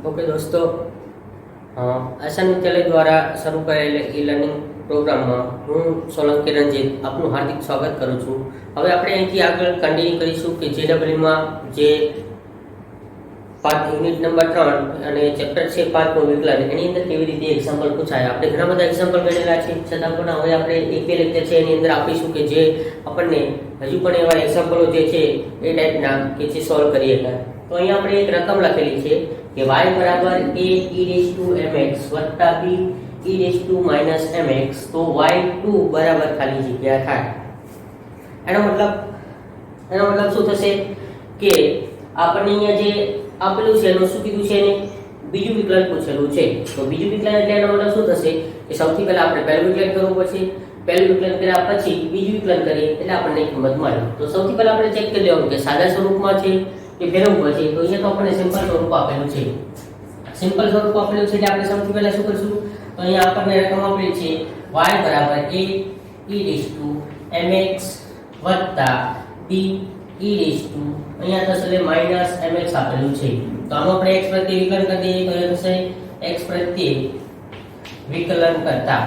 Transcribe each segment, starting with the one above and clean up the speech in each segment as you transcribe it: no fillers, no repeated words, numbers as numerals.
Okay दोस्तों, S.N.Vidyalaya द्वारा शुरू करेल ई-लर्निंग प्रोग्राम में हूँ सोलंकी रंजीत आपનું हार्दिक स्वागत करूँ छूँ। હવે આપણે અહીંથી આગળ કન્ટિન્યુ કરીશું કે JEE માં જે પાર્ટ યુનિટ નંબર 3 અને ચેપ્ટર છે 5 નો વિકલન, એની અંદર કેવી રીતે એક્ઝામ્પલ પૂછાય। આપણે ઘણા બધા એક્ઝામ્પલ ગણેલા છે, છતાં પણ હવે આપણે એક બે લેક્ચર છે એની અંદર આપીશું કે જે આપણને હજુ પણ એવા એક્ઝામ્પલો જે છે એ ટાઈપના કે જે સોલ્વ કરી શકાય। તો અહીંયા આપણે એક રકમ લખેલી છે કે y બરાબર a e⁻mx વત્તા b e⁻−mx, તો y2 બરાબર ખાલી જગ્યા થાય। એનો મતલબ શું થશે કે આપણને અહીંયા જે આપેલું છે એનું શું કીધું છે એને બીજું વિકલન પૂછેલું છે। તો બીજું વિકલન એટલે એનો મતલબ શું થશે કે સૌથી પહેલા આપણે પહેલું વિકલન કરવું પડશે, પહેલું વિકલન કર્યા પછી બીજું વિકલન કરીએ એટલે આપણને કિંમત મળે। તો સૌથી પહેલા આપણે ચેક કરી લેવાનું કે સાદા સ્વરૂપમાં છે કે ફેરવવું પડશે। તો અહીંયા તો આપણને સિમ્પલ સ્વરૂપ આપેલું છે, સિમ્પલ સ્વરૂપ આપેલું છે એટલે આપણે સૌથી પહેલા શું કરશું, તો અહીંયા આપણને રકમ આપેલી છે y બરાબર a e⁻mx વત્તા b અહીંયા થશે એટલે -mx આપેલું છે। તો આમાં આપણે x પ્રત્યે વિકલન કરી દઈએ તો એ થશે x પ્રત્યે વિકલન કરતા,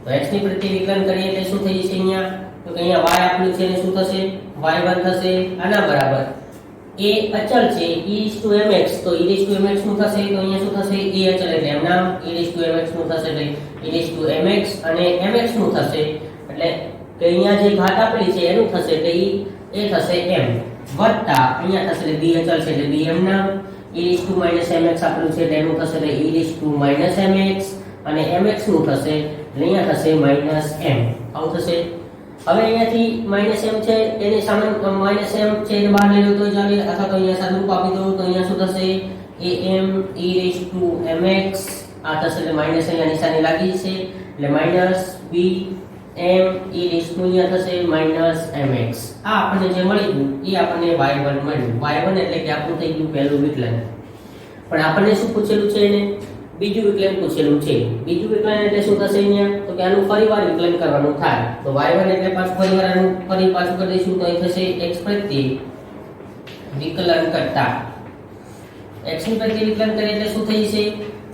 તો x ની પ્રત્યે વિકલન કરીએ એટલે શું થઈ જશે અહીંયા, તો કે અહીંયા y આપેલું છે એટલે શું થશે y1 થશે। આના બરાબર a અચળ છે e⁻mx, તો e⁻mx શું થશે, તો અહીંયા શું થશે a અચળ એટલે એમ નામ e⁻mx શું થશે એટલે e⁻mx અને mx શું થશે એટલે કે અહીંયા જે ઘાત આપેલી છે એનું થશે એટલે એ થશે m વત્તા અહીંયા થશે એટલે b અચળ છે એટલે b m નામ e⁻−mx આપેલું છે એટલે એનું થશે એટલે e⁻−mx અને mx નું થશે એટલે અહીંયા થશે -m આવું થશે। હવે અહીંયાથી -m છે એને સામે -m છે એને બહાર લઈ લો તો ચાલે, અથવા તો અહીંયા સાદુરૂપ આપી દો તો અહીંયા શું થશે am e⁻mx આ થશે એટલે માઈનસ અહીંયા નિશાની લાગી છે એટલે -b m e⁻અહીંયા થશે -mx। આ આપણને જે મળી ગયું એ આપણને y1 મળ્યું। y1 એટલે કે આપણું થઈ ગયું પહેલું વિકલન, પણ આપણને શું પૂછેલું છે એને બીજું વિકલન પૂછેલું છે। બીજું વિકલન એટલે શું થશે અહીંયા, તો કે આનું ફરીવાર વિકલન કરવાનું થાય। તો y1 એટલે પાછું ફરીવાર આનું પાછું કરી દઈશું તો એ થશે x પ્રત્યે વિકલન કરતા, x ની પ્રત્યે વિકલન કરીએ એટલે શું થઈ જશે,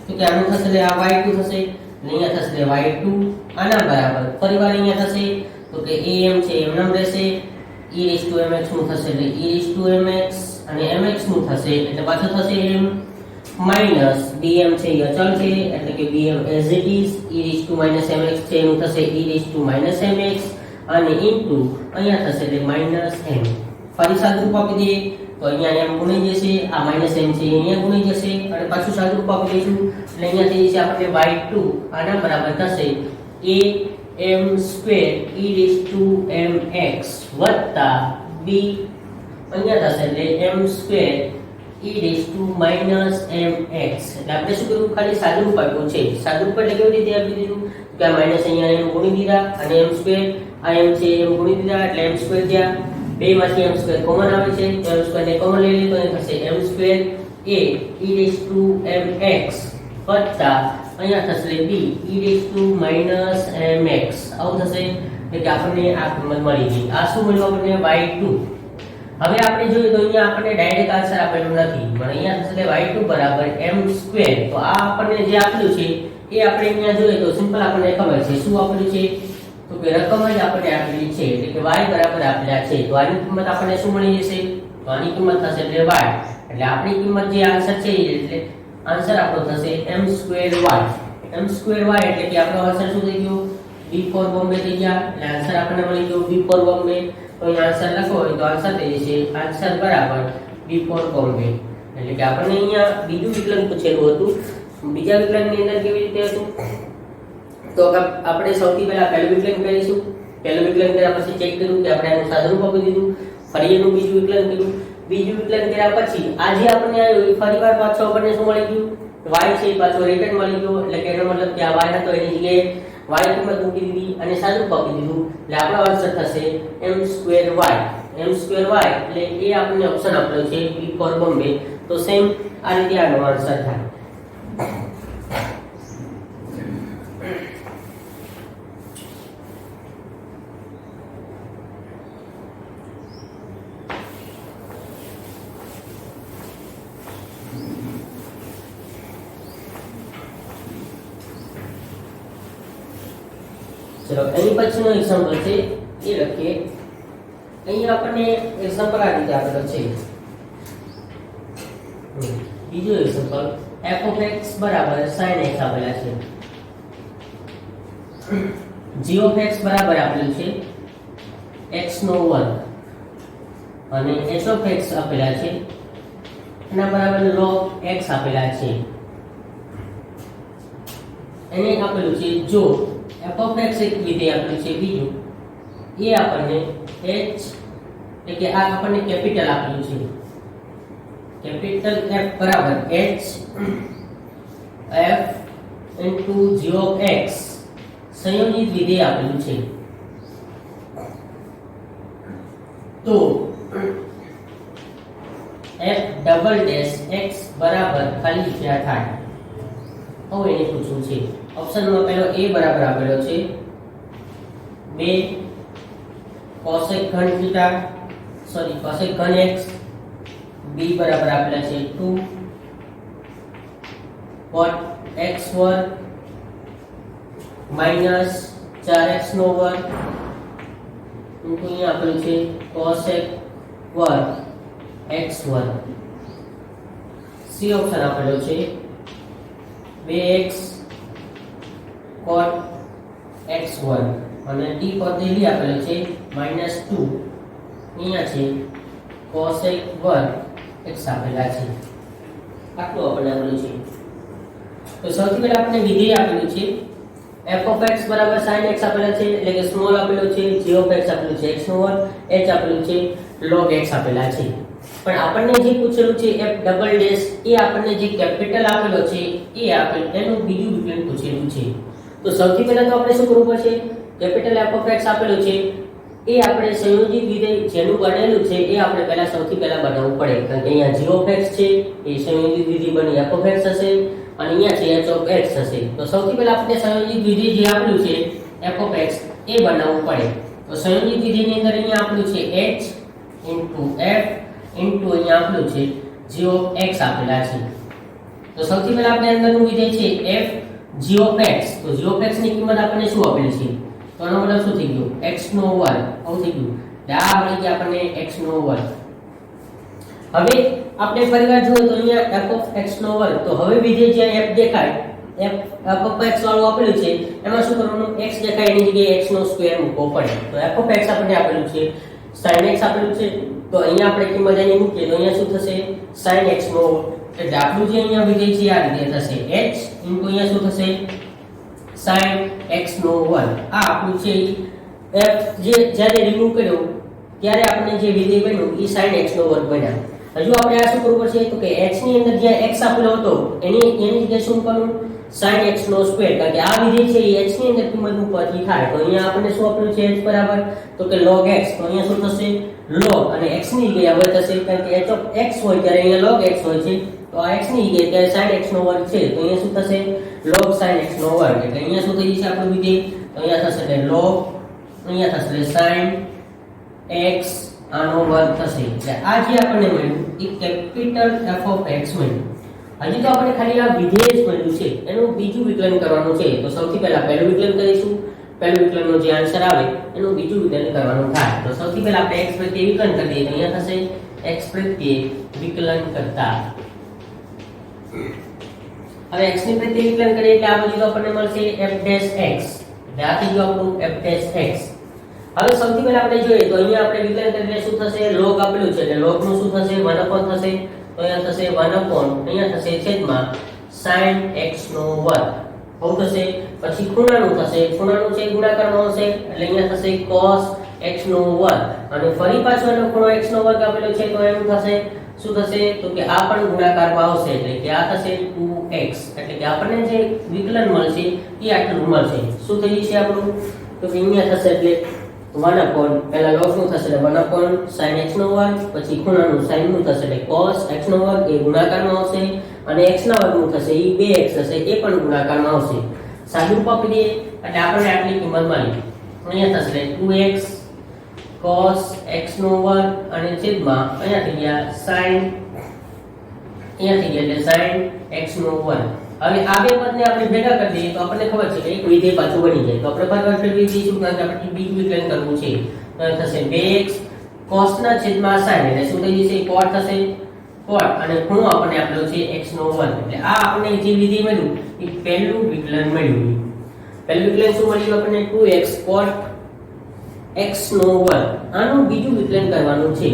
તો કે આનું થશે એટલે આ y2 થશે, અહીંયા થશે એટલે y2 આના બરાબર ફરીવાર અહીંયા થશે તો કે am છે એમ નામ રહેશે, e⁻mx નું થશે એટલે e⁻mx અને mx નું થશે એટલે પાછું થશે m માઈનસ bm છે એ અચળ છે એટલે કે bm as it is, e⁻mx છે એનું થશે e⁻mx અને ઇન્ટુ અહીંયા થશે એટલે -m। ફરી સાદુરૂપ આપી દઈએ તો અહીંયા m ગુણી જશે, આ -m છે અહીંયા ગુણી જશે અને પાછું સાદુરૂપ આપી દઈશું એટલે અહીંયા થઈ જશે આપણે y2 આના બરાબર થશે am² e⁻mx વત્તા b અહીંયા થશે એટલે m² e⁻−mx। એટલે આપણે શું કર્યું, ખાલી સાદુરૂપ આપ્યું છે। સાદુરૂપ એટલે કેવી રીતે આપી દીધું કે આ માઈનસ અહીંયા m ગુણી દીધા અને m² આ m છે m ગુણી દીધા એટલે m² જ્યાં બેમાંથી m² કોમન આવે છે તો m² ને કોમન લઈ લઈએ તો એ થશે m² a e⁻mx વત્તા અહીંયા થશે b e⁻−mx આવું થશે એટલે આપણને આ કિંમત મળી ગઈ। આ શું મળ્યું આપણને y2। હવે આપણે જોઈએ તો અહીંયા આપણને ડાયરેક્ટ આન્સર આપેલું નથી, પણ અહીંયા થશે y2 બરાબર m²। તો આ આપણને જે આપેલું છે એ આપણે અહીંયા જોઈએ તો સિમ્પલ આપણને ખબર છે શું આપેલું છે, તો કે રકમ જ આપણને આપેલી છે એટલે કે y બરાબર આપેલા છે। તો આની કિંમત આપણને શું મળી જશે, તો આની કિંમત થશે એટલે y, એટલે આપણી કિંમત જે આન્સર છે એટલે આન્સર આપણો થશે m²y। m²y એટલે કે આપણો આન્સર શું થઈ ગયો b ફોર બોમ્બે થઈ ગયા, એટલે આન્સર આપણને મળી ગયો b ફોર બોમ્બે। તો અહીં આન્સર લખો હોય તો આન્સર થઈ જશે આન્સર બરાબર b ફોર બોમ્બે। એટલે કે આપણને અહીંયા બીજું વિકલન પૂછેલું હતું, બીજા વિકલનની અંદર કેવી રીતે હતું, તો આપણે સૌથી પહેલા પહેલું વિકલન કરીશું, પહેલું વિકલન કર્યા પછી ચેક કર્યું કે આપણે આનું સાદુરૂપ આપી દીધું, ફરી એનું બીજું વિકલન કર્યું, બીજું વિકલન કર્યા પછી આજે આપણને ફરીવાર પાછો આપણને શું મળી ગયું y છે પાછો રિટર્ન મળી ગયો, એટલે કે એનો મતલબ કે આ y હતો એની જગ્યાએ y કિંમત મૂકી દીધી અને સાદુરૂપ આપી દીધું એટલે આપણો આન્સર થશે m²y। એટલે એ આપણને ઓપ્શન આપેલો છે b ફોર બોમ્બે। તો સેમ આ રીતે આનો આન્સર થાય। ચલો એની પછીનો એક્ઝામ્પલ છે એ લખીએ. અહીંયા આપણને એક્ઝામ્પલ આ રીતે આપેલો છે. બીજો એક્ઝામ્પલ f of x બરાબર sin x આપેલા છે. g of x બરાબર આપેલું છે x નો વર્ગ અને h of x આપેલા છે એના બરાબર log x આપેલા છે. એને આપેલું છે જો f of x એક વિધેય આપેલું છે, બીજું એ આપણને h એટલે કે આ આપણને કેપિટલ આપેલું છે, કેપિટલ F બરાબર h f g of x સંયોજિત વિધેય આપેલું છે. તો f ડબલ ડેશ x બરાબર ખાલી જગ્યા થાય. હવે એને પૂછવું છે ઓપ્શનમાં પહેલો a બરાબર આપેલો છે 2 cosec ઘન થીટા cosec ઘન x, b બરાબર આપેલા છે 2 cot x વર્ગ માઈનસ 4x નો વર્ગ ઇન્ટુ અહીંયા આપેલું છે cosec વર્ગ x વર્ગ. c ઓપ્શન આપેલો છે 2x cot x વર્ગ અને d પદ્ધતિ આપેલો છે -2 અહીંયા છે cosec વર્ગ x આપેલા છે. આટલું આપણે આપેલું છે. તો સૌથી પહેલા આપણે વિધેય આપેલું છે f of x બરાબર sin x આપેલા છે એટલે કે સ્મોલ આપેલું છે, g of x આપેલું છે x નો વર્ગ, h આપેલું છે log x આપેલા છે. પણ આપણને જે પૂછેલું છે f ડબલ ડેશ એ આપણને જે કેપિટલ આપેલો છે એ આપેલું એનું બીજું વિકલન પૂછેલું છે. તો સૌથી પહેલા તો આપણે શું કરવું પડશે, કેપિટલ f of x આપેલું છે એ આપણે સંયોજિત વિધેય જેનું બનેલું છે એ આપણે પહેલા સૌથી પહેલા બનાવવું પડે, કારણ કે અહીંયા g of x છે એ સંયોજિત વિધેય બની f of x હશે અને અહીંયા છે h of x હશે. તો સૌથી પહેલા આપણે સંયોજિત વિધેય જે આપેલું છે f of x એ બનાવવું પડે. તો સંયોજિત વિધેયની અંદર અહીંયા આપેલું છે h f અહીંયા આપેલું છે g of x આપેલા છે. તો સૌથી પહેલા આપણે અંદરનું વિધેય છે f g of x. તો g of x ની કિંમત આપણને શું આપેલી છે, તો આનો મતલબ શું થઈ ગયો x નો વર્ગ. આવું થઈ ગયું આ મળી ગયા આપણને x નો વર્ગ. હવે આપણે ફરીવાર જોઈએ તો અહીંયા f of x નો વર્ગ. તો હવે વિધેય જે f દેખાય f of x વાળું આપેલું છે એમાં શું કરવાનું, x દેખાય એની જગ્યાએ x નો સ્ક્વેર મૂકવો પડે. તો f of x આપણને આપેલું છે sin x આપેલું છે, તો અહીંયા આપણે કિંમત એની મૂકીએ તો અહીંયા શું થશે sin x નો, એટલે આપણું જે અહીંયા વિધેય છે આ રીતે થશે h અહીંયા શું થશે sin x નો વર્ગ. આ આપણું છે f જે જ્યારે રિમૂવ કર્યો ત્યારે આપણે જે વિધેય બન્યું એ sin x નો વર્ગ બન્યા. હજુ આપણે આ શું કરવું પડશે તો કે h ની અંદર જ્યાં x આપેલો હતો એની જગ્યાએ શું કરવું sin x નો સ્ક્વેર, કારણ કે આ વિધેય છે એ h ની અંદર કિંમત મૂકવાથી થાય. તો અહીંયા આપણને શું આપેલું છે h બરાબર તો કે log x. તો અહીંયા શું થશે log અને x ની જગ્યાએ હવે થશે, કારણ કે h of x હોય ત્યારે અહીંયા log x હોય છે, તો આ x ની જગ્યાએ sin x નો વર્ગ છે તો અહીંયા શું થશે log sin x નો વર્ગ. એટલે અહીંયા શું થઈ જશે આપણું વિધેય, તો અહીંયા થશે log, અહીંયા થશે sin x આનો વર્ગ થશે. એટલે આ જે આપણને મળ્યું એ કેપિટલ f of x મળ્યું. હજી તો આપણે ખાલી આ વિધેય જ મળ્યું છે, એનું બીજું વિકલન કરવાનું છે. તો સૌથી પહેલા પહેલું વિકલન કરીશું, પહેલું વિકલનનો જે આન્સર આવે એનું બીજું વિકલન કરવાનું થાય. તો સૌથી પહેલા આપણે x પ્રત્યે વિકલન કરી દઈએ તો અહીંયા થશે x પ્રત્યે વિકલન કરતા. હવે x ની પ્રત્યે વિકલન કરીએ એટલે આ બધું આપણને મળશે f dash x. એટલે આ થઈ ગયું આપણું f dash x. હવે સૌથી પહેલા આપણે જોઈએ તો અહીંયા આપણે વિકલન કરીને શું થશે log આપેલું છે એટલે log નું શું થશે 1 upon થશે, તો અહીંયા થશે 1 upon અહીંયા થશે છેદમાં sin x નો વર્ગ. શું થશે પછી ખૂણાનું થશે, ખૂણાનું છે ગુણાકારમાં આવશે એટલે અહીંયા થશે cos x નો વર્ગ અને ફરી પાછો એનો ખૂણો x નો વર્ગ આપેલો છે તો એનું થશે શું થશે તો કે આ પણ ગુણાકારમાં આવશે એટલે કે આ થશે 2x. એટલે કે આપણને જે વિકલન મળશે એ આટલું મળશે. શું થઈ જશે આપણું તો કે અહીંયા થશે એટલે 1 upon પહેલા log નું થશે એટલે 1 upon sin x નો વર્ગ, પછી ખૂણાનું sin નું થશે એટલે cos x નો વર્ગ એ ગુણાકારમાં આવશે અને x ના વર્ગનું થશે એ 2x થશે એ પણ ગુણાકારમાં આવશે. સાદું રૂપ આપી દઈએ એટલે આપણને આટલી કિંમત મળી. અહીંયા થશે 2x cos x નો વર્ગ અને છેદમાં અહીંયા થઈ ગયા sin, અહીંયા થઈ ગયા એટલે sin x નો વર્ગ. હવે આ બે પદને આપણે ભેગા કરી દઈએ તો આપણને ખબર છે કે એક વિધેય પાછું બની જાય. તો આપણે ફરવા ફેરવી દઈશું કારણ કે આપણે બીજું વિકલન કરવું છે. તો થશે 2x cos ના છેદમાં sin એટલે શું થઈ જશે cot થશે cot અને ખૂણો આપણને આપેલો છે x નો વર્ગ. એટલે આ આપણને જે વિધેય મળ્યું એ પહેલું વિકલન મળ્યું. પહેલું વિકલન શું મળ્યું આપણને 2x cot x નો વર્ગ. આનું બીજું વિકલન કરવાનું છે.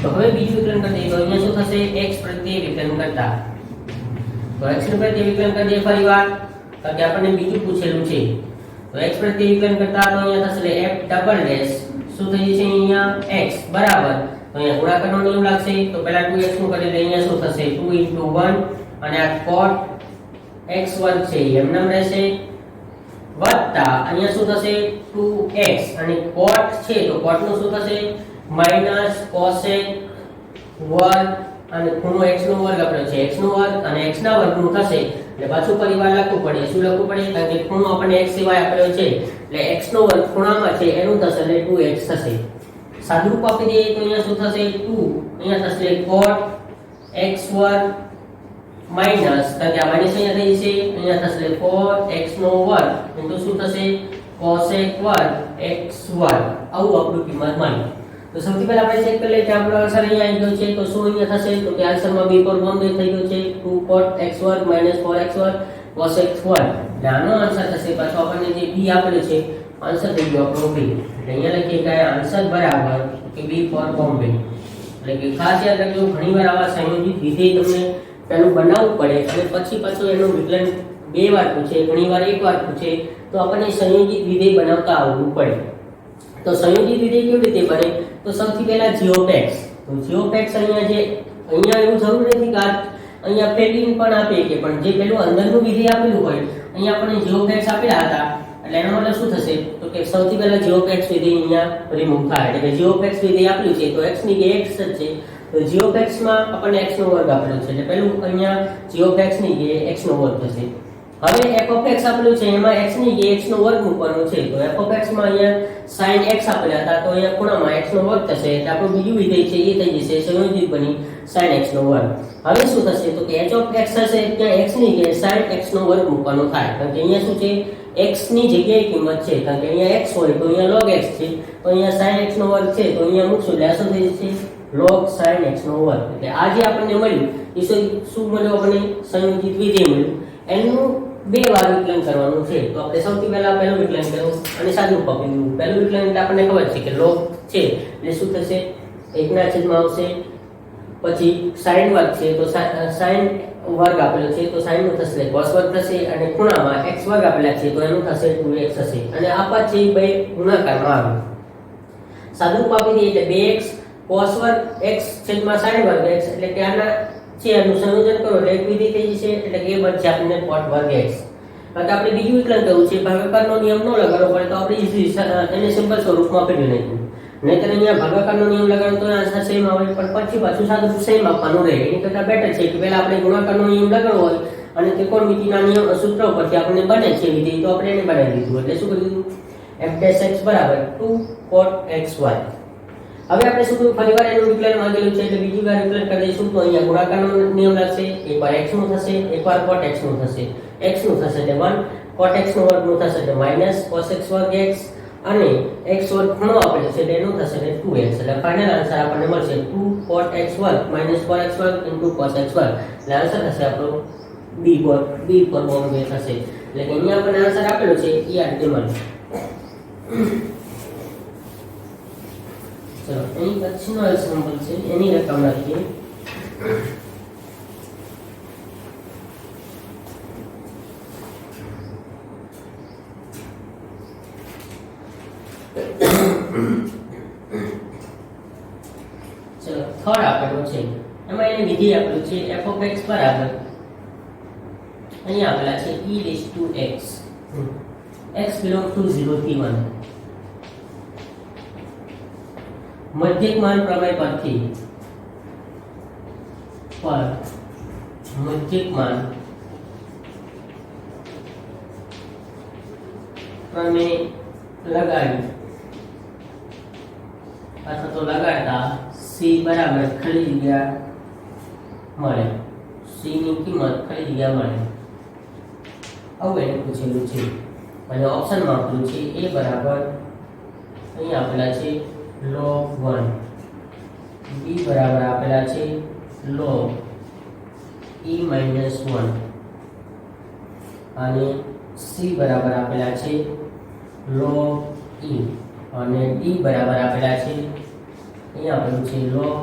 તો હવે બીજું વિકલન કરી દઈએ તો અહીંયા શું થશે x પ્રત્યે વિકલન કરતા તો x પ્રત્યે વિકલન કરી દઈએ ફરીવાર કારણ કે આપણને બીજું પૂછેલું છે. તો x પ્રત્યે વિકલન કરતા તો અહીંયા થશે f ડબલ ડેશ શું થઈ જશે અહીંયા x બરાબર તો અહીંયા ગુણાકારનો નિયમ લાગશે તો પહેલા 2x નું કરી દઈએ અહીંયા શું થશે 2 1 અને આ cot x વર્ગ છે એમનેમ રહેશે વત્તા અહીંયા શું થશે 2x અને cot છે તો cot નું શું થશે માઈનસ cosec વર્ગ અને ખૂણો x નો વર્ગ આપણો છે x નો વર્ગ અને x ના વર્ગનું થશે એટલે પાછું પરિવાર લખવું પડે. શું લખવું પડે કારણ કે ખૂણો આપણને x સિવાય આપેલો છે એટલે x નો વર્ગ ખૂણામાં છે એનું થશે એટલે 2x થશે. સાદુરૂપ આપી દઈએ તો અહીંયા શું થશે 2 અહીંયા થશે cot x વર્ગ માઈનસ કારણ કે આ માઈનસ અહીંયા થઈ જશે અહીંયા થશે cot x નો વર્ગ into શું થશે cosec વર્ગ x વર્ગ. આવું આપણું કિંમત મળી. તો સૌથી પહેલા આપણે ચેક કરી લઈએ કે આપણો આન્સર અહીંયા આવી ગયો છે તો શું અહીંયા થશે તો કે આન્સરમાં b પર બોમ્બે થઈ ગયો છે 2 cot x વર્ગ - 4x વર્ગ cosec વર્ગ. એટલે આનો આન્સર થશે પાછો આપણને જે b આપેલું છે આન્સર થઈ ગયો આપણો b. એટલે અહીંયા લખીએ કે આન્સર બરાબર કે b પર બોમ્બે. એટલે કે ખાસ યાદ રાખજો ઘણીવાર આવા સંયોજિત વિધેય તમને પહેલું બનાવવું પડે અને પછી પાછું એનું વિકલન બે વાર પૂછે ઘણીવાર એક વાર પૂછે તો આપણને સંયોજિત વિધેય બનાવતા આવડવું પડે. તો સંયોજિત વિધેય કેવી રીતે બને તો સૌથી પહેલા g of x. તો g of x અહીંયા એવું જરૂર નથી કે અહીંયા પેલીન પણ આપે કે પણ જે પેલું અંદરનું વિધેય આપેલું હોય અહીંયા આપણને g of x આપેલા હતા એટલે એનો મતલબ શું થશે તો કે સૌથી પહેલા g of x વિધેય અહીંયા રિમૂવ થાય એટલે કે g of x વિધેય આપ્યું છે તો x ની જગ્યાએ x જ છે તો g of x માં આપણને x નો વર્ગ આપેલો છે એટલે પેલું અહીંયા g of x ની જગ્યાએ x નો વર્ગ થશે. હવે f of x આપેલું છે એમાં x ની જગ્યાએ x નો વર્ગ મૂકવાનો છે તો f of x માં અહીંયા sin x આપેલા હતા તો અહીંયા ખૂણામાં x નો વર્ગ થશે એટલે આપણું બીજું વિધેય છે એ થઈ જશે સંયોજિત બની sin x નો વર્ગ. હવે શું થશે તો કે h of x હશે ત્યાં x ની જગ્યાએ sin x નો વર્ગ મૂકવાનો થાય કારણ કે અહીંયા શું છે x ની જગ્યાએ કિંમત છે કારણ કે અહીંયા x હોય તો અહીંયા log x છે તો અહીંયા sin x નો વર્ગ છે તો અહીંયા મૂકશું એટલે આ શું થઈ જશે log sin x નો વર્ગ. એટલે આ જે આપણને મળ્યું એ શું મળ્યું આપણને સંયોજિત વિધેય મળ્યું એનું બે વાર વિકલન કરવાનું છે. તો આપણે સૌથી પહેલા પહેલું વિકલન કરવું અને સાદુરૂપ આપી દીધું. પહેલું વિકલન એટલે આપણને ખબર છે કે log છે એટલે શું થશે 1 ના છેદમાં આવશે પછી sin વર્ગ છે તો sin વર્ગ આપેલો છે તો sin નું થશે cos વર્ગ થશે અને ખૂણામાં x વર્ગ આપેલા છે તો એનું થશે 2x થશે અને આ પદ છે બે ગુણાકારમાં આવે. સાદુરૂપ આપી દઈએ એટલે 2x cos વર્ગ x છેદમાં sin વર્ગ x એટલે કે આના છે આનું સંયોજન કરો એટલે એક વિધેય થઈ જશે એટલે કે એ બનશે આપણને cot વર્ગ x. હવે આપણે બીજું વિકલન કરવું છે ભાગાકારનો નિયમ ન લગાડવો પડે તો આપણે ઈઝી એને સિમ્પલ સ્વરૂપમાં કરી નાખ્યું. નહીંતર અહીંયા ભાગાકારનો નિયમ લગાડો તો આન્સર સેમ આવે પણ પછી પાછું સાદું સેમ આપવાનું રહે. એની કરતાં બેટર છે કે પહેલા આપણે ગુણાકારનો નિયમ લગાડવો હોય અને ત્રિકોણમિતિના નિયમ સૂત્ર ઉપરથી આપણને બને છે વિધેય તો આપણે એને બનાવી દીધું એટલે શું કરી દીધું f' x બરાબર 2 cot x y. હવે આપણે શું ફરીવાર એનું વિકલન માંગેલું છે એટલે બીજી વાર વિકલન કરી દઈશું તો અહીંયા ગુણાકારનો નિયમ લાગશે એકવાર x નું થશે એકવાર cot x નું થશે x નું થશે એટલે 1 cot x નો વર્ગ નું થશે એટલે માઈનસ cos x વર્ગ x અને x વર્ગ ખૂણો આપેલો છે એટલે એનું થશે એટલે 2x એટલે ફાઇનલ આન્સર આપણને મળશે 2 cot x વર્ગ - 4x વર્ગ * cos x વર્ગ એટલે આન્સર થશે આપણો b પર બોમ્બે થશે. એટલે કે અહીંયા આપણને આન્સર આપેલો છે એ આ રીતે મળે. ચલો એની પછીનો એક્ઝામ્પલ છે એની રકમ લખીએ. ચલો થર્ડ આપેલો છે એમાં એને વિધેય આપેલું છે f of x બરાબર અહીંયા આપેલા છે e⁻x x belongs to 0 થી 1 મધ્યકમાન પ્રમેય પરથી મધ્યકમાન પ્રમેય લગાડી અથવા તો લગાડતા c બરાબર ખાલી જગ્યા મળે c ની કિંમત ખાલી જગ્યા મળે આવું એને પૂછેલું છે અને ઓપ્શનમાં આપેલું છે a બરાબર અહીંયા આપેલા છે log 1, b બરાબર આપેલા છે log e - 1 અને c બરાબર આપેલા છે log e અને d બરાબર આપેલા છે અહીંયા આપેલું છે log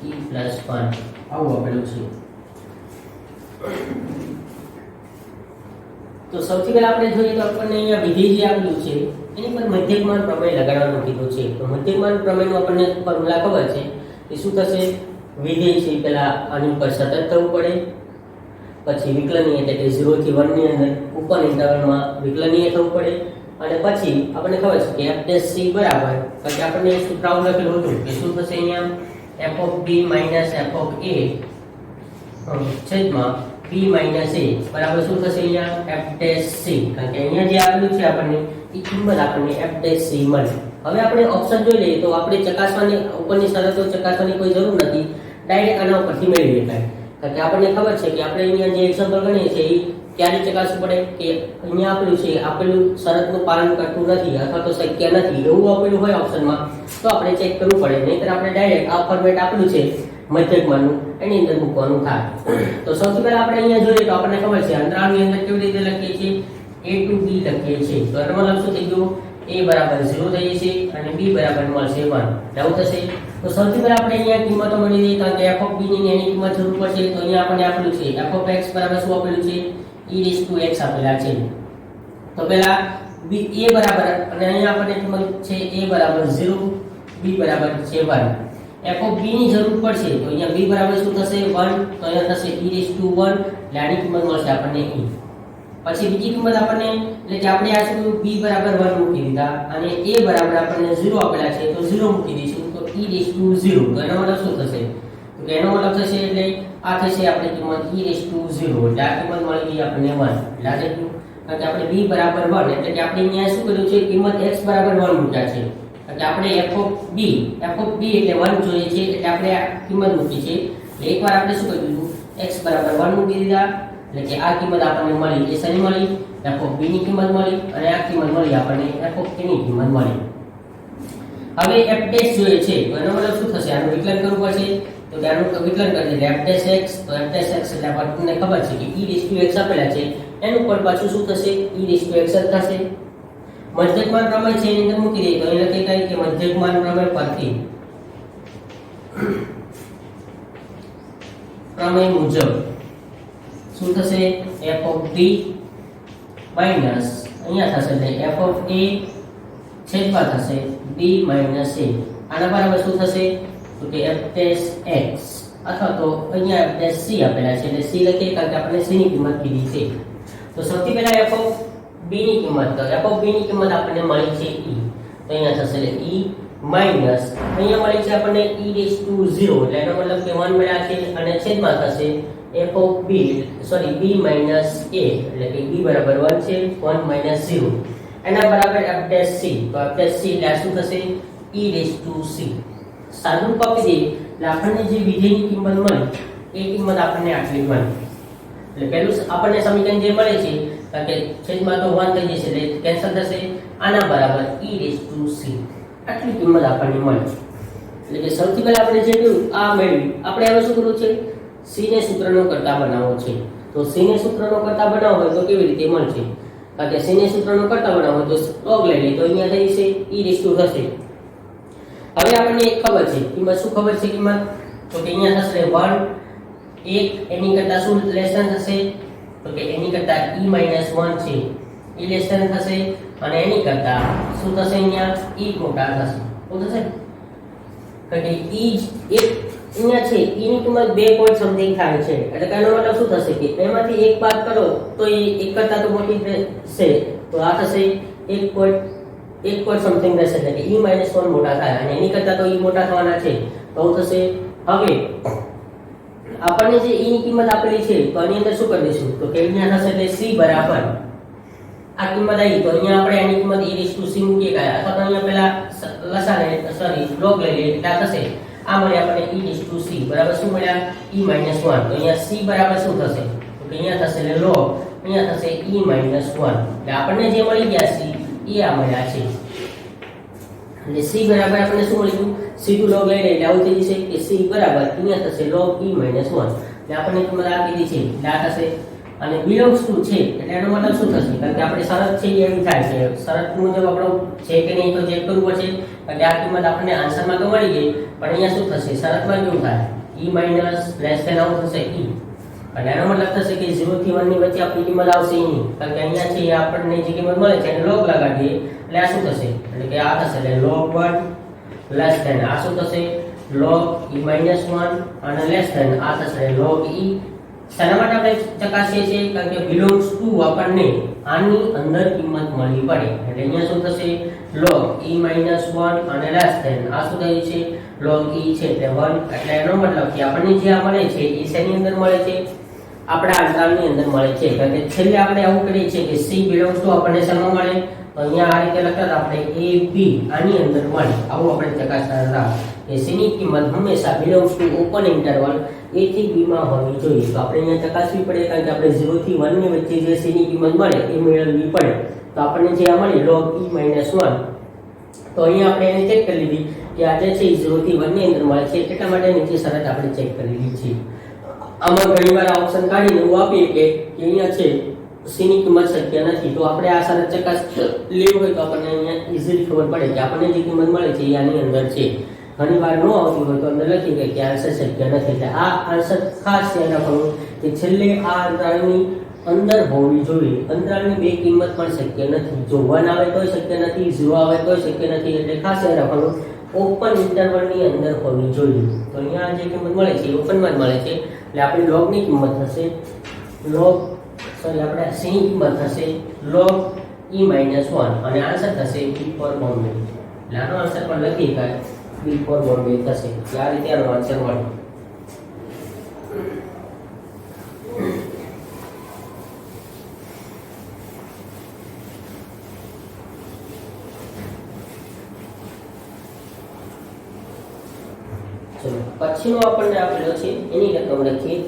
e + 1 આવું આપેલું છે. તો સૌથી પહેલા આપણે જોઈએ તો આપણને અહીંયા વિધેય જે આપેલું છે એની પર મધ્યકમાન પ્રમેય લગાડવાનું કીધું છે. તો મધ્યકમાન પ્રમેયનું આપણને ફોર્મ્યુલા ખબર છે કે શું થશે, વિધેય છે પહેલા આની ઉપર સતત થવું પડે, પછી વિકલનીય એટલે કે 0 થી 1 ની અંદર ઉપર ઇન્ટરવલમાં વિકલનીય થવું પડે અને પછી આપણને ખબર છે કે f' c બરાબર પછી આપણને સૂત્ર આવું લખેલું હતું કે શું થશે અહીંયા f of b minus f of a છેદમાં b minus a બરાબર શું થશે અહીંયા f' c, કારણ કે અહીંયા જે આપેલું છે આપણને એ કિંમત આપણને f' c મળી. હવે આપણે ઓપ્શન જોઈ લઈએ તો આપણે ચકાસવાની ઉપરની શરતો ચકાસવાની કોઈ જરૂર નથી, ડાયરેક્ટ આના ઉપરથી મેળવી શકાય. કારણ કે આપણને ખબર છે કે આપણે અહીંયા જે એક્ઝામ્પલ ગણીએ છીએ એ ક્યારે ચકાસવું પડે કે અહીંયા આપેલું છે આપેલું શરતનું પાલન કરતું નથી અથવા તો શક્ય નથી એવું આપેલું હોય ઓપ્શનમાં તો આપણે ચેક કરવું પડે, નહીંતર આપણે ડાયરેક્ટ આ ફોર્મેટ આપેલું છે મધ્યકમાનનું એની અંદર મૂકવાનું થાય. તો સૌથી પહેલા આપણે અહીંયા જોઈએ તો આપણને ખબર છે અંતરાલની અંદર કેવી રીતે લખીએ છીએ a to b લખીએ છીએ. તો એનો મતલબ શું થઈ ગયું, a બરાબર 0 થઈ જશે અને b બરાબર મળશે 1. આવું થશે. તો સૌથી પહેલા આપણે અહીંયા કિંમતો મળી ગઈ, કારણ કે f of b ની એની કિંમત જરૂર પડશે. તો અહીંયા આપણને આપેલું છે f of x બરાબર શું આપેલું છે e⁻x આપેલા છે. તો પહેલા b a બરાબર અને અહીંયા આપણને કિંમત છે a બરાબર 0, b બરાબર છે 1. f of b ની જરૂર પડશે તો અહીંયા b બરાબર શું થશે 1, તો અહીંયા થશે e⁻1 એટલે આની કિંમત મળશે આપણને e. પછી બીજી કિંમત આપણને એટલે કે આપણે આ શું b બરાબર 1 મૂકી દીધા અને a બરાબર આપણને 0 આપેલા છે તો 0 મૂકી દઈશું તો e⁻0. તો એનો મતલબ શું થશે, તો એનો મતલબ થશે એટલે આ થશે આપણી કિંમત e⁻0 એટલે આ કિંમત મળી ગઈ આપણને 1. એટલે આ જેટલું, કારણ કે આપણે b બરાબર 1 એટલે કે આપણે અહીંયા શું કર્યું છે કિંમત x બરાબર 1 મૂક્યા છે. એટલે આપણે f of b એટલે 1 જોઈએ છે એટલે આપણે આ કિંમત મૂકી છે. એટલે એકવાર આપણે શું કરી દીધું x બરાબર 1 મૂકી દીધા એટલે કે આ કિંમત આપણને મળી એ શેની મળી f of b ની કિંમત મળી અને આ કિંમત મળી આપણને f of a ની કિંમત મળી. હવે f' જોઈએ છે તો એનો મતલબ શું થશે, આનું વિકલન કરવું પડશે. તો આનું વિકલન કરી દે f'(x) તો f'(x) એટલે આપણને ખબર છે કે e⁻x આપેલા છે એનું પર પાછું શું થશે e⁻x થશે. મધ્યકમાન પ્રમેય છે એની અંદર મૂકી દઈએ તો એ લખી કાય કે મધ્યકમાન પ્રમેય પરથી પ્રમેય મુજબ શું થશે f of b માઈનસ અહીંયા થશે એટલે f of a છેદમાં થશે b માઈનસ a. આના બરાબર શું થશે તો કે f'(x) અથવા તો અહીંયા f'(c) આપેલા છે એટલે c લખીએ કારણ કે આપણે c ની કિંમત કીધી છે. તો સૌથી પહેલા f of b ની કિંમત, તો f of b ની કિંમત આપણને મળી છે e, તો અહીંયા થશે એટલે e માઈનસ અહીંયા મળી છે આપણને e⁻0 એટલે એનો મતલબ કે 1 મળ્યા છે અને છેદમાં થશે f of b b minus a એટલે કે b બરાબર 1 છે 1 માઈનસ 0 એના બરાબર f'(c) તો f'(c) એટલે શું થશે e⁻c. સાદું આપી દઈએ એટલે આપણને જે વિધેયની કિંમત મળી એ કિંમત આપણને આટલી મળી. એટલે પહેલું આપણને સમીકરણ જે મળે છે કારણ કે છેદમાં તો 1 થઈ જશે એટલે કેન્સલ થશે, આના બરાબર e⁻c આટલી કિંમત આપણને મળી. એટલે કે સૌથી પહેલા આપણે જે કર્યું આ મેળવી આપણે હવે શું કરવું છે c ને સૂત્રનો કરતા બનાવવો છે. તો c ને સૂત્રનો કરતા બનાવવો હોય તો કેવી રીતે મળશે, કારણ કે c ને સૂત્રનો કરતા બનાવવો હોય તો log લઈ લઈએ તો અહીંયા થઈ જશે e⁻ થશે. હવે આપણને એક ખબર છે કિંમત, શું ખબર છે કિંમત, તો કે અહીંયા થશે 1 એની કરતા શું લેસન થશે તો કે એની કરતા e-1 છે એ લેસન થશે અને એની કરતા શું થશે અહીંયા e મોટા થશે. શું થશે કારણ કે e એક અહીંયા છે e ની કિંમત 2 પોઈન્ટ સમથિંગ થાય છે એટલે એનો મતલબ શું થશે કે એમાંથી એક બાદ કરો તો એ એક કરતા તો મોટી છે તો આ થશે 1 પોઈન્ટ સમથિંગ રહેશે એટલે કે e-1 મોટા થાય અને એની કરતા તો e મોટા થવાના છે તો થશે. હવે આપણને જે e ની કિંમત આપેલી છે તો આની અંદર શું કરી દઈશું તો કે અહીંયા થશે એટલે c બરાબર આ કિંમત આવી તો અહીંયા આપણે આની કિંમત e⁻c મૂકીએ ગયા અથવા તો અહીંયા પહેલા લસાને log લઈ લઈએ એટલે થશે આ મળે આપણને e⁻c બરાબર શું મળ્યા e-1. તો અહીંયા c બરાબર શું થશે તો કે અહીંયા થશે એટલે log અહીંયા થશે e - 1 એટલે આપણને જે મળી ગયા c એ આ મળ્યા છે એટલે c બરાબર આપણને શું મળ્યું સીધું log લઈ લે એટલે આવું થઈ જશે કે c બરાબર અહીંયા થશે log e - 1 એટલે આપણને કિંમત આપી દીધી છે એટલે આ થશે અને belongs to છે એટલે એનો મતલબ શું થશે કારણ કે આપણે શરત છે એવું થાય છે શરત મુજબ આપણો છે કે નહીં તો ચેક કરવું પડશે એટલે આ કિંમત આપણને આન્સરમાં તો મળી ગઈ પણ અહીંયા શું થશે શરતમાં કેવું થાય e માઈનસ લેસ ધેન આવું થશે e અને એનો મતલબ થશે કે 0 થી 1 ની વચ્ચે આપણી કિંમત આવશે નહીં કારણ કે અહીંયા છે આપણને જે કિંમત મળે છે એને log લગાડીએ એટલે આ શું થશે એટલે કે આ થશે એટલે log 1 લેસ ધેન આ શું થશે log e - 1 અને લેસ ધેન આ થશે log e શાના માટે આપણે ચકાસીએ છીએ કારણ કે belongs to આપણને આની અંદર કિંમત મળવી પડે એટલે અહીંયા શું થશે log e - 1 અને લેસ ધેન આ શું થાય છે log e છે એટલે 1 એટલે એનો મતલબ કે આપણને જે આ મળે છે એ શેની અંદર મળે છે આપણા અંતરાલની અંદર મળે છે કારણ કે છેલ્લે આપણે આવું કરીએ છીએ કે c belongs to આપણને શેમાં મળે તો અહીંયા આ રીતે લખતા આપણે a b આની અંદર મળે આવું આપણે ચકાસતા હતા કે c ની કિંમત હંમેશા belongs to open interval a થી b માં હોવી જોઈએ તો આપણે અહીંયા ચકાસવી પડે કારણ કે આપણે 0 થી 1 ની વચ્ચે જે c ની કિંમત મળે એ મેળવવી પડે તો આપણને જે આ મળી log e - 1 તો અહીંયા આપણે એને ચેક કરી લીધી કે આ જે છે 0 થી 1 ની અંદર મળે છે એટલા માટે નીચે શરત આપણે ચેક કરી લીધી છે આમાં ઘણીવાર આ ઓપ્શન કાઢીને એવું આપીએ કે અહીંયા છે c ની કિંમત શક્ય નથી તો આપણે આ શરત ચકાસ લેવું હોય તો આપણને અહીંયા ઈઝીલી ખબર પડે કે આપણને જે કિંમત મળે છે એ આની અંદર છે ઘણીવાર ન આવતી હોય તો અંદર લખી દે કે આન્સર શક્ય નથી એટલે આ આન્સર ખાસ ધ્યાન રાખવાનું કે છેલ્લે આ અંતરાલની અંદર હોવી જોઈએ અંતરાલની બે કિંમત પણ શક્ય નથી જો 1 આવે તોય શક્ય નથી 0 આવે તોય શક્ય નથી એટલે ખાસ ધ્યાન રાખવાનું ઓપન ઇન્ટરવલની અંદર હોવી જોઈએ તો અહીંયા જે કિંમત મળે છે એ ઓપનમાં જ મળે છે એટલે આપણી log ની કિંમત થશે log આપણે c ની કિંમત થશે log e - 1 અને આન્સર થશે b for Bombay એટલે આનો આન્સર પણ લખી શકાય b for Bombay થશે આ રીતે આનો આન્સર મળે ચલો પછીનો આપણને આપેલો છે એની રકમ લખીએ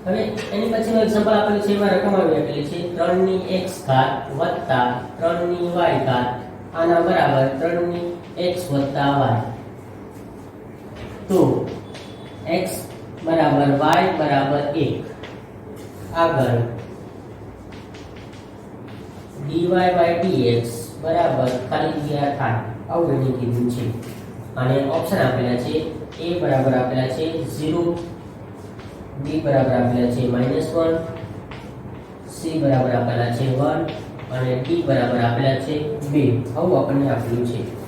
હવે એની પછીનો એક્ઝામ્પલ આપેલું છે એમાં રકમ આવી આપેલી છે 3 ની x ઘાત વત્તા 3 ની y ઘાત આના બરાબર 3 ની x વત્તા y તો x બરાબર y બરાબર 1 આગળ dy by dx બરાબર ખાલી જગ્યા થાય આવું એની કીધું છે અને ઓપ્શન આપેલા છે a બરાબર આપેલા છે 0 b બરાબર આપેલા છે -1 c બરાબર આપેલા છે 1 અને d બરાબર આપેલા છે 2 આવું આપણને આપેલું છે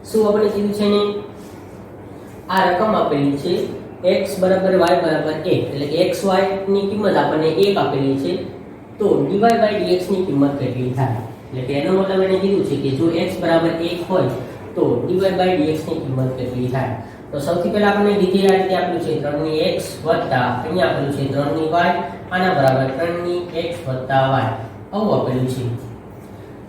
શું આપણે કીધું છે ને આ રકમ આપેલી છે x બરાબર y બરાબર 1 એટલે xy ની કિંમત આપણને 1 આપેલી છે તો dy by dx ની કિંમત કેટલી થાય એટલે કે એનો મતલબ એને કીધું છે કે જો x બરાબર 1 હોય તો dy by dx ની કિંમત કેટલી થાય તો સૌથી પહેલા આપણે લીધી આ રીતે આપ્યું છે 3 ની x વત્તા અહીંયા આપેલું છે 3 ની y આના બરાબર 3 ની x વત્તા y આવું આપેલું છે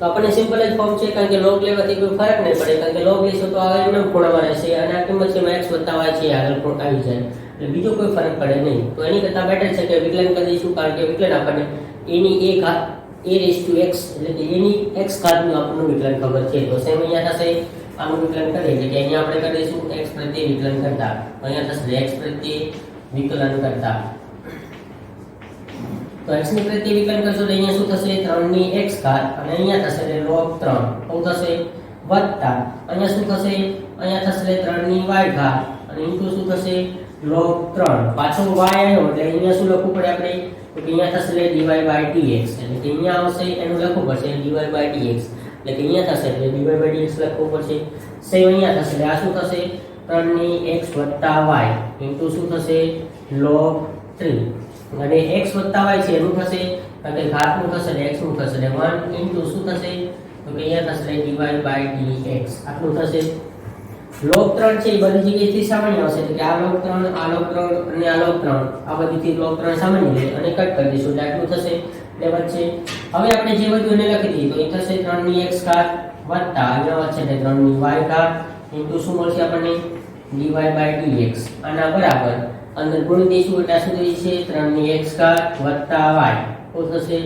તો આપણને સિમ્પલ જ ફોર્મ છે કારણ કે log લેવાથી કોઈ ફરક નહીં પડે કારણ કે log લેશો તો આગળ એમનો ખૂણામાં રહેશે અને આ કિંમત છે x વત્તા y છે આગળ ખૂણ આવી જાય એટલે બીજો કોઈ ફરક પડે નહીં તો એની કરતાં બેટર છે કે વિકલન કરી દઈશું કારણ કે વિકલન આપણને a ની a ઘાત a raised to x એટલે કે a ની x ઘાતનું આપણને વિકલન ખબર છે તો સેમ અહીંયા થશે આનું વિકલન કરીએ એટલે કે અહીંયા આપણે કરી દઈશું x પ્રત્યે વિકલન કરતા અહીંયા થશે x પ્રત્યે વિકલન કરતા તો x ની પ્રત્યે વિકલન કરશો તો અહીંયા શું થશે 3 ની x ઘાત અને અહીંયા થશે log 3 આવું થશે વત્તા અહીંયા શું થશે અહીંયા થશે 3 ની y ઘાત અને ઇન્ટુ શું થશે log 3 પાછો y આવ્યો એટલે અહીંયા શું લખવું પડે આપણે તો કે અહીંયા થશે dy by dx એટલે કે અહીંયા આવશે એનું લખવું પડશે dy by dx એટલે કે અહીંયા થશે એટલે dy by dx લખવું પડશે સેમ અહીંયા થશે એટલે આ શું થશે 3 ની x y ઇન્ટુ શું થશે log 3 અને x y છે એનું થશે કારણ કે ઘાતનું થશે એટલે x નું થશે એટલે 1 ઇન્ટુ શું થશે તો કે અહીંયા થશે dy by dx આટલું થશે log 3 છે એ બધી જગ્યાએથી સામાન્ય આવશે એટલે કે આ log 3 આ log 3 અને આ log 3 આ બધીથી log 3 સામાન્ય લે અને કટ કરી દઈશું એટલે આટલું થશે એટલે વચ્ચે હવે આપણે જે બધું એને લખી દઈએ તો એ થશે 3 ની x ઘાત વત્તા અહીંયા વચ્ચે 3 ની y ઘાત ઇન્ટુ શું મળશે આપણને dy by dx આના બરાબર અંદર ગુણી દઈશું એટલે શું થઈ જશે 3 ની x ઘાત વત્તા y તો થશે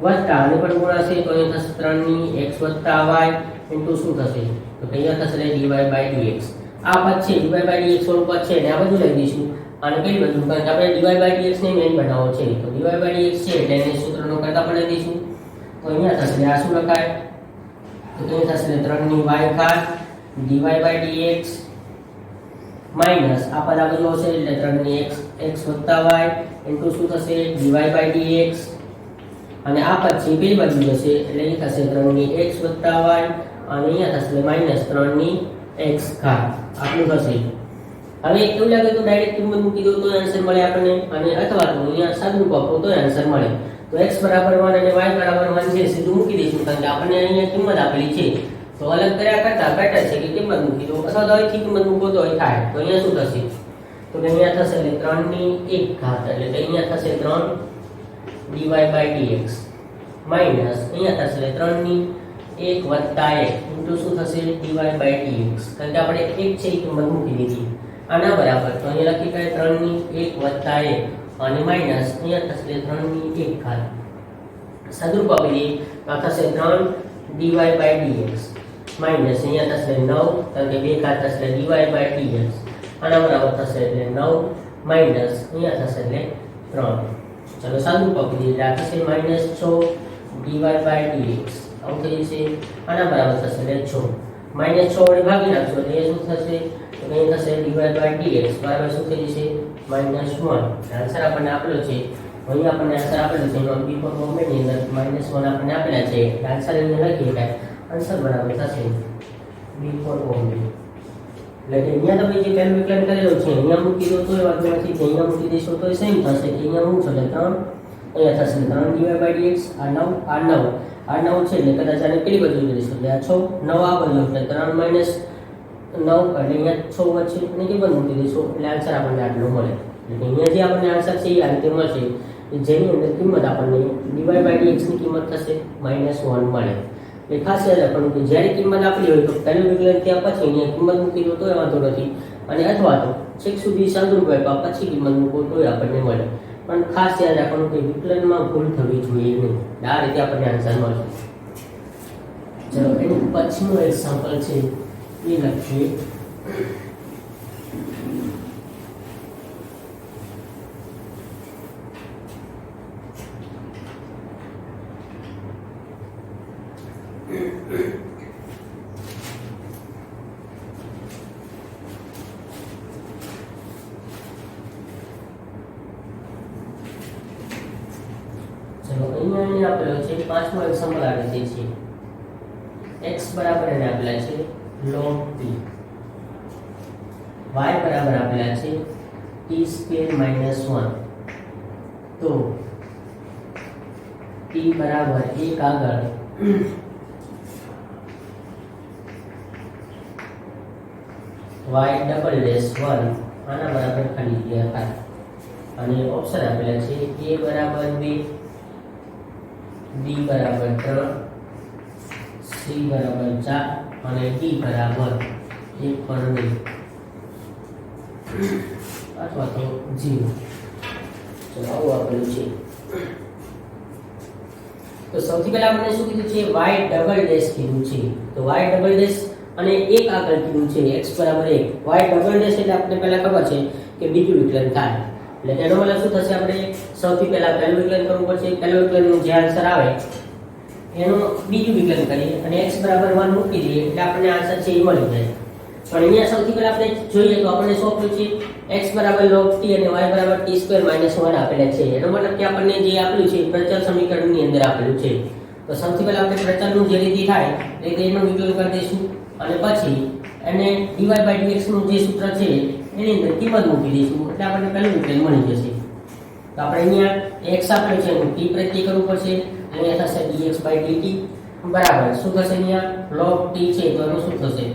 વત્તા અને પણ ગુણાશે તો અહીંયા થશે 3 ની x વત્તા y ઇન્ટુ શું થશે તો અહીંયા થશે dy by dx આ પદ છે dy by dx વાળું પદ છે ને આ બધું લઈ દઈશું અને કઈ બધું કારણ કે આપણે dy by dx ને મેઈન બનાવવો છે તો dy by dx છે એટલે એને સૂત્રનો કરતા પણ લઈ દઈશું તો અહીંયા થશે આ શું લખાય તો અહીંયા થશે 3 ની y ઘાત dy by dx માઈનસ આ પદ આ બધું હશે એટલે 3 ની x વત્તા y ઇન્ટુ શું થશે dy by dx અને આ પદ છે બે બાજુ જશે એટલે એ થશે 3 ની x વત્તા y અને અહીંયા થશે માઈનસ 3 ની x ઘાત આટલું થશે હવે એવું લાગે તો ડાયરેક્ટ કિંમત મૂકી દો તો આન્સર મળે આપણને અને અથવા તો અહીંયા સાદુરૂપ આપો તો આન્સર મળે તો x બરાબર 1 અને y બરાબર 1 છે સીધું મૂકી દઈશું કારણ કે આપણને અહીંયા કિંમત આપેલી છે તો અલગ કર્યા કરતા બેટર છે કે કિંમત મૂકી દો અથવા તો અહીંથી કિંમત મૂકો તો થાય તો અહીંયા શું થશે તો કે અહીંયા થશે એટલે 3 ની 1 ઘાત એટલે કે અહીંયા થશે 3 dy by dx માઈનસ અહીંયા થશે 3 ની 1 વત્તા 1 ઇન્ટુ શું થશે dy by dx કારણ કે આપણે 1 છે એ કિંમત મૂકી દીધી આના બરાબર તો અહીંયા લખી કાય 3 ની 1 વત્તા 1 અને માઈનસ અહીંયા થશે 3 ની 1 ઘાત સાદુરૂપ આપી દઈએ તો થશે 3 dy by dx માઈનસ અહીંયા થશે 9 કારણ કે 2 ઘાત થશે dy by dx આના બરાબર થશે એટલે 9 માઈનસ અહીંયા થશે એટલે 3 ચલો સાદુરૂપ આપી દઈએ એટલે આ થશે માઈનસ 6 dy by dx આવું થઈ જશે આના બરાબર થશે એટલે 6 માઈનસ 6 વડે ભાગી નાખશો એટલે એ શું થશે તો અહીં થશે dy by dx બરાબર શું થઈ જશે માઈનસ 1 આન્સર આપણને આપેલો છે અહીં આપણને આન્સર આપેલો છે એમાં બી ફોર્મેટ ની અંદર માઈનસ 1 આપણને આપેલા છે આન્સર અહીંયા લખીએ કે આન્સર બરાબર થશે બી ફોર્મેટ એટલે કે અહીંયા તમે જે પહેલું વિકલન કરેલો છે અહીંયા મૂકી દો તો એ વાત નથી કે અહીંયા મૂકી દેશો તો એ સેમ થશે કે અહીંયા મૂકશો એટલે 3 અહીંયા થશે 3 dy by dx આ 9 છે એટલે કદાચ આને પેલી બાજુ લઈ એટલે આ 6 9 આ બાજુ એટલે 3 માઈનસ 9 એટલે અહીંયા 6 વચ્ચે અને કે બંધ મૂકી દઈશું એટલે આન્સર આપણને આટલો મળે એટલે અહીંયા જે આપણને આન્સર છે એ આ રીતે મળશે જેની અંદર કિંમત આપણને dy by dx ની કિંમત થશે -1 મળે એટલે ખાસ યાદ રાખવાનું કે જ્યારે કિંમત આપેલી હોય તો પહેલું વિકલન ત્યાં પછી અહીંયા કિંમત મૂકી દો તો એ વાંધો નથી અને અથવા તો છેક સુધી સાદુરૂપ આપ્યા પછી કિંમત મૂકો તો આપણને મળે પણ ખાસ યાદ રાખવાનું કે વિકલનમાં ભૂલ થવી જોઈએ નહીં આ રીતે આપણને આન્સર મળશે ચલો એનું પછીનું એક્ઝામ્પલ છે એ લખીએ અહીંયા આપેલો છે પાંચમો એક્ઝામ્પલ આવે છે x બરાબર એને આપેલા છે log t y બરાબર આપેલા છે t² - 1 તો t બરાબર 1 આગળ y ડબલ ડેશ 1 આના બરાબર ખાલી જગ્યા થાય અને ઓપ્શન આપેલા છે a બરાબર 2 b બરાબર 3 c બરાબર 4 અને d બરાબર 1 પણ નહીં અથવા તો 0 ચલો આવું આપેલું છે તો સૌથી પહેલા આપણે શું કીધું છે y ડબલ ડેશ કીધું છે તો y ડબલ ડેશ અને 1 આગળ કીધું છે x બરાબર 1 y ડબલ ડેશ એટલે આપણે પહેલા ખબર છે કે બીજું વિકલન થાય એટલે તેનો મતલબ શું થશે આપણે સૌથી પહેલા પહેલું વિકલન કરવું પડશે પહેલું વિકલનનું જે આન્સર આવે એનું બીજું વિકલન કરીએ અને x બરાબર 1 મૂકી દઈએ એટલે આપણને આન્સર છે એ મળી જાય પણ અહીંયા સૌથી પહેલા આપણે જોઈએ તો આપણને શું આપ્યું છે x બરાબર log t અને y બરાબર t² - 1 આપેલા છે એનો મતલબ કે આપણને જે આપેલું છે પ્રચલ સમીકરણની અંદર આપેલું છે તો સૌથી પહેલા આપણે પ્રચલનું જે રીતે થાય એટલે એનું વિકલન કરી દઈશું અને પછી એને dy by dx નું જે સૂત્ર છે એની અંદર કિંમત મૂકી દઈશું એટલે આપણને પહેલું વિકલન મળી જશે તો આપણે અહીંયા x આપેલું છે એનું t પ્રત્યય કરવું પડશે અહીંયા થશે dx by dt બરાબર શું થશે અહીંયા log t છે તો એનું શું થશે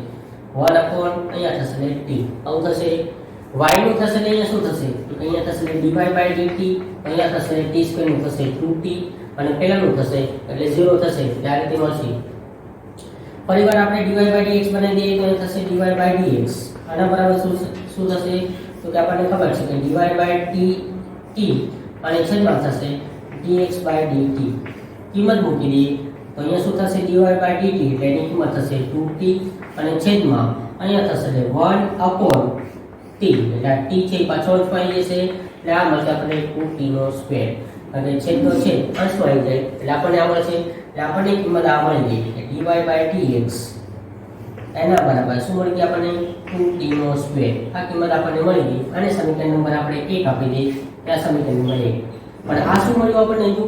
1 upon અહીંયા થશે એટલે t આવું થશે y નું થશે એટલે અહીંયા શું થશે તો અહીંયા થશે dy by dt અહીંયા થશે t સ્ક્વેર નું થશે 2t અને પહેલાનું થશે એટલે 0 થશે એટલે આ રીતે મળશે ફરીવાર આપણે dy by dx બનાવી દઈએ તો એ થશે dy by dx આના બરાબર શું થશે તો કે આપણને ખબર છે કે dy by t અને છેદમાં થશે dx by dt કિંમત મૂકી દઈએ તો અહીંયા શું થશે dy by dt એટલે એની કિંમત થશે 2t અને છેદમાં અહીંયા થશે 1 upon t એટલે આ t છે પાછો અંશમાં આવી જશે એટલે આ મળશે આપણે 2t નો સ્ક્વેર અને છેદનો છે અંશમાં આવી જાય એટલે આપણને આ મળશે એટલે આપણને કિંમત આ મળી ગઈ કે dy by dx એના બરાબર શું મળી ગઈ આપણને 2t નો સ્ક્વેર આ કિંમત આપણને મળી ગઈ અને સમીકરણ નંબર આપણે 1 આપી દઈએ આ સમીકરણ નંબર 1 પણ આ શું મળ્યું આપણને હજુ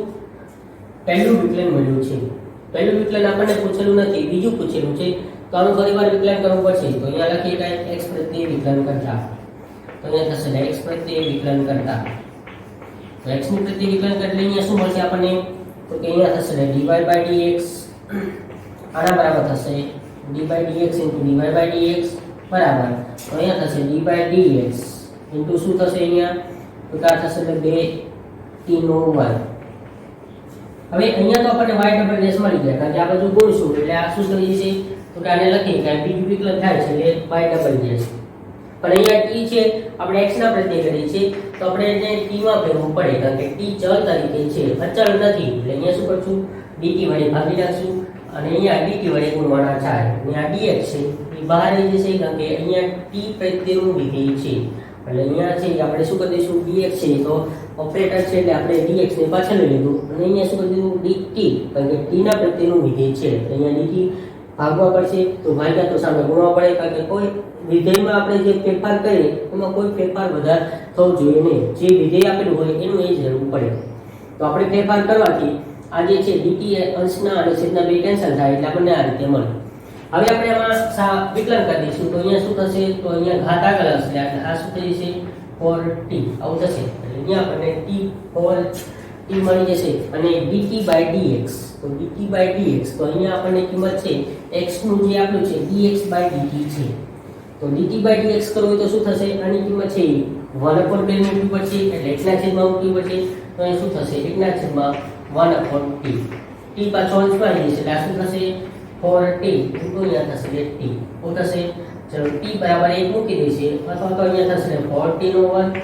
પહેલું વિકલન મળ્યું છે પહેલું વિકલન આપણને પૂછેલું નથી બીજું પૂછેલું છે તો આનું ફરીવાર વિકલન કરવું પડશે તો અહીંયા લખીએ કે x પ્રત્યે વિકલન કરતા તો અહીંયા થશે x પ્રત્યે વિકલન કરતા તો x ની પ્રત્યે વિકલન એટલે અહીંયા શું મળશે આપણને તો કે અહીંયા થશે dy by dx આના બરાબર થશે dy by dx dy by dx બરાબર તો અહીંયા થશે dy by dx શું થશે અહીંયા તો કે આ થશે એટલે 2t નો વર્ગ હવે અહીંયા તો આપણને y ડબલ ડેશ મળી ગયા કારણ કે આ બધું ગુણશું એટલે આ શું થઈ જશે તો કે આને લખીએ કે બીજું વિકલન થાય છે એટલે y ડબલ ડેશ પણ અહીંયા t છે આપણે x ના પ્રત્યે કરીએ છીએ તો આપણે એને t માં ફેરવવું પડે કારણ કે t ચલ તરીકે છે અચળ નથી એટલે અહીંયા શું કરશું dt વડે ભાગી નાખશું અને અહીંયા dt વડે ગુણવાના છે અને આ dx છે એ બહાર આવી જશે કારણ કે અહીંયા t પ્રત્યેનું વિધેય છે એટલે અહીંયા છે આપણે શું કરી દઈશું dx છે તો ઓપરેટર છે એટલે આપણે dx ને પાછળ લઈ લીધું અને અહીંયા શું કરી દીધું dt કારણ કે t ના પ્રત્યેનું વિધેય છે અહીંયા dt ભાગવા પડશે તો ભાગ્યા તો સામે ગુણવા પડે કારણ કે કોઈ વિધેયમાં આપણે જે ફેરફાર કરીએ એમાં કોઈ ફેરફાર વધારે થવો જોઈએ નહીં જે વિધેય આપેલું હોય એનું એ જ રહેવું પડે તો આપણે ફેરફાર કરવાથી આ જે છે dt અંશના અને છેદના બે કેન્સલ થાય એટલે આપણને આ રીતે મળે હવે આપણે આમાં વિકલન કરી દઈશું તો અહીંયા શું થશે તો અહીંયા ઘાત આગળ આવશે એટલે આ શું થઈ જશે 4t આવું થશે એટલે અહીંયા આપણને t 4t મળી જશે અને dt by dx તો dt by dx તો અહીંયા આપણને કિંમત છે x નું જે આપણું છે dx by dt છે તો dt by dx કરવું હોય તો શું થશે આની કિંમત છે 1/2 મૂકવી પડશે એટલે x ના છેદમાં મૂકવી પડશે તો અહીં શું થશે 1 ના છેદમાં 1/t t પાછો અંશમાં આવી જશે એટલે આ શું થશે 4t અહીંયા થશે t શું થશે ચલો t બરાબર 1 મૂકી દઈશું અથવા તો અહીંયા થશે 4t નો વર્ગ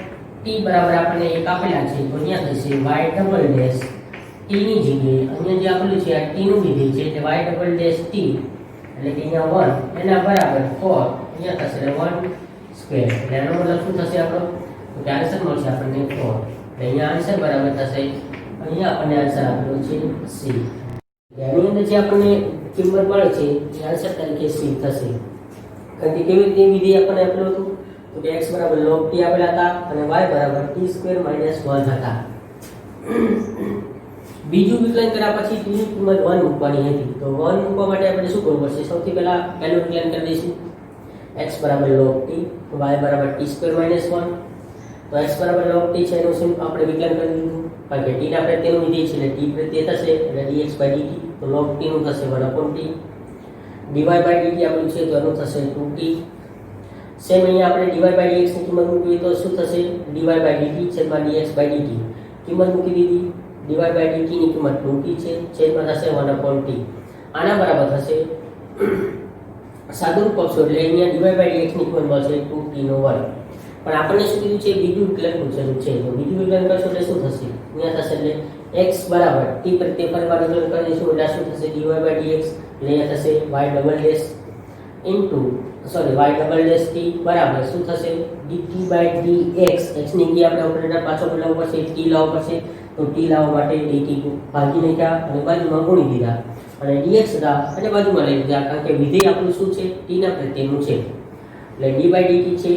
t બરાબર આપણને 1 આપેલા છે તો અહીંયા થશે y ડબલ ડેશ t ની જગ્યાએ અહીંયા જે આપેલું છે આ t નું વિધેય છે એટલે y ડબલ ડેશ t એટલે કે અહીંયા 1 એના બરાબર 4 અહીંયા થશે 1 સ્ક્વેર એટલે આનો મતલબ શું થશે આપણો તો કે આન્સર મળશે આપણને 4 એટલે અહીંયા આન્સર બરાબર થશે અહીંયા આપણને આન્સર આપેલો છે c એની અંદર જે આપણને કિંમત મળે છે એ આન્સર તરીકે c થશે કારણ કે કેવી રીતે વિધેય આપણને આપેલું હતું તો કે x બરાબર log t આપેલા હતા અને y બરાબર t સ્ક્વેર માઈનસ 1 હતા બીજું વિકલન કર્યા પછી t ની કિંમત 1 મૂકવાની હતી તો 1 મૂકવા માટે આપણે શું કરવું પડશે સૌથી પહેલા પહેલું વિકલન કરી દઈશું x બરાબર log t y બરાબર t સ્ક્વેર માઈનસ 1 તો x બરાબર log t છે એનું શું આપણે વિકલન કરી દીધું કારણ કે t ના પ્રત્યેનું વિધેય છે એટલે t પ્રત્યે થશે એટલે dx by dt તો log t નું થશે 1/t dy by dt આપણું છે તો એનું થશે 2t સેમ અહીંયા આપણે dy by dx ની કિંમત મૂકીએ તો શું થશે dy by dt છેદમાં dx by dt કિંમત મૂકી દીધી dy by dt ની કિંમત 2t છે છેદમાં થશે 1/t આના બરાબર થશે સાદુરૂપ આપશો એટલે અહીંયા dy by dx ની કિંમત મળશે 2t નો વર્ગ પણ આપણને શું કીધું છે બીજું વિકલન પૂછેલું છે તો બીજું વિકલન કરશો એટલે શું થશે અહીંયા થશે એટલે x બરાબર t પ્રત્યે ફરીવાર વિકલન કરીશું એટલે શું થશે dy by dx એટલે અહીંયા થશે y double dash y double dash t બરાબર શું થશે dt by dx x ની જગ્યાએ આપણે ઓપરેટર પાછો બદલવો પડશે t લાવવો પડશે તો t લાવવા માટે dt ભાગી નાખ્યા અને બાજુમાં ગુણી દીધા અને dx હતા એટલે બાજુમાં લઈ લીધા કારણ કે વિધેય આપણું શું છે t ના પ્રત્યેનું છે એટલે d by dt છે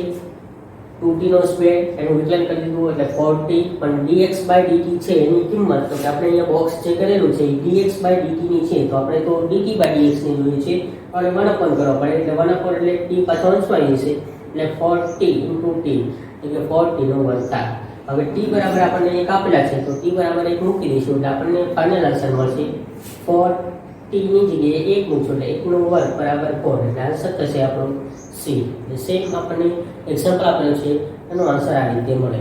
2t નો સ્ક્વેર એનું વિકલન કરી દીધું એટલે 4t પણ dx by dt છે એની કિંમત તો કે આપણે અહીંયા બોક્સ જે કરેલું છે dx by dt ની છે તો આપણે તો dt by dx ની જોઈએ છે અને 1 upon કરવા પડે એટલે 1 upon એટલે t પાછો અંશમાં જશે એટલે 4t * t એટલે 4t નો વર્ગ થાય હવે t બરાબર આપણને એક આપેલા છે તો t બરાબર 1 મૂકી દઈશું એટલે આપણને ફાઇનલ આન્સર મળશે 4t t ની જગ્યાએ 1 મૂકશો એટલે 1 નો વર્ગ બરાબર 4 એટલે આન્સર થશે આપણો સી. એટલે સેમ આપણને એક્ઝામ્પલ આપેલું છે એનો આન્સર આ રીતે મળે.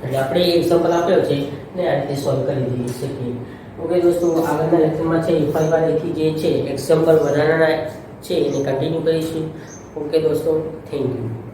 એટલે આપણે એક્ઝામ્પલ આપ્યો છે ને આ રીતે સોલ્વ કરી દઈ શકીએ. ઓકે દોસ્તો, આગળના લેક્ચરમાં છે ફરીથી જે છે એક્ઝામ્પલ વધારાના છે એને કન્ટિન્યુ કરીશું. ઓકે દોસ્તો, થેન્ક યુ.